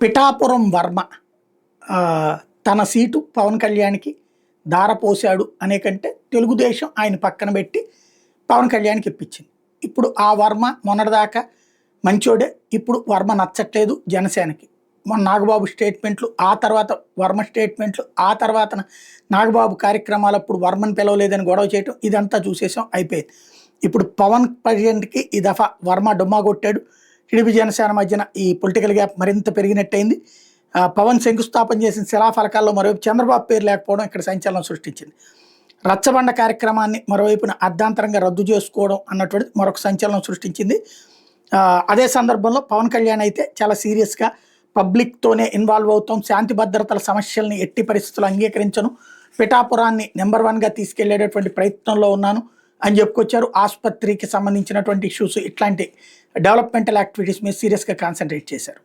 పిఠాపురం వర్మ తన సీటు పవన్ కళ్యాణ్కి దారపోశాడు అనే కంటే తెలుగుదేశం ఆయన పక్కన పెట్టి పవన్ కళ్యాణ్కి ఇప్పించింది. ఇప్పుడు ఆ వర్మ మొన్నటిదాకా మంచోడే, ఇప్పుడు వర్మ నచ్చట్లేదు జనసేనకి. మొన్న నాగబాబు స్టేట్మెంట్లు, ఆ తర్వాత వర్మ స్టేట్మెంట్లు, ఆ తర్వాత నాగబాబు కార్యక్రమాలప్పుడు వర్మని పిలవలేదని గొడవ చేయటం, ఇదంతా చూసేసాం, అయిపోయింది. ఇప్పుడు పవన్ కళ్యాణ్కి ఈ దఫా వర్మ డుమ్మా కొట్టాడు. టీడీపీ జనసేన మధ్యన ఈ పొలిటికల్ గ్యాప్ మరింత పెరిగినట్టయింది. పవన్ శంకుస్థాపన చేసిన శిలాఫలకాల్లో మరోవైపు చంద్రబాబు పేరు లేకపోవడం ఇక్కడ సంచలనం సృష్టించింది. రచ్చబండ కార్యక్రమాన్ని మరోవైపున అర్ధాంతరంగా రద్దు చేసుకోవడం అన్నటువంటిది మరొక సంచలనం సృష్టించింది. అదే సందర్భంలో పవన్ కళ్యాణ్ అయితే చాలా సీరియస్గా పబ్లిక్తోనే ఇన్వాల్వ్ అవుతాం, శాంతి భద్రతల సమస్యల్ని ఎట్టి పరిస్థితులు అంగీకరించను, పిఠాపురాన్ని నెంబర్ 1గా తీసుకెళ్లేటటువంటి ప్రయత్నంలో ఉన్నాను అని చెప్పుకొచ్చారు. ఆసుపత్రికి సంబంధించినటువంటి ఇష్యూస్, ఇట్లాంటి డెవలప్మెంటల్ యాక్టివిటీస్ మీద సీరియస్గా కాన్సన్ట్రేట్ చేశారు.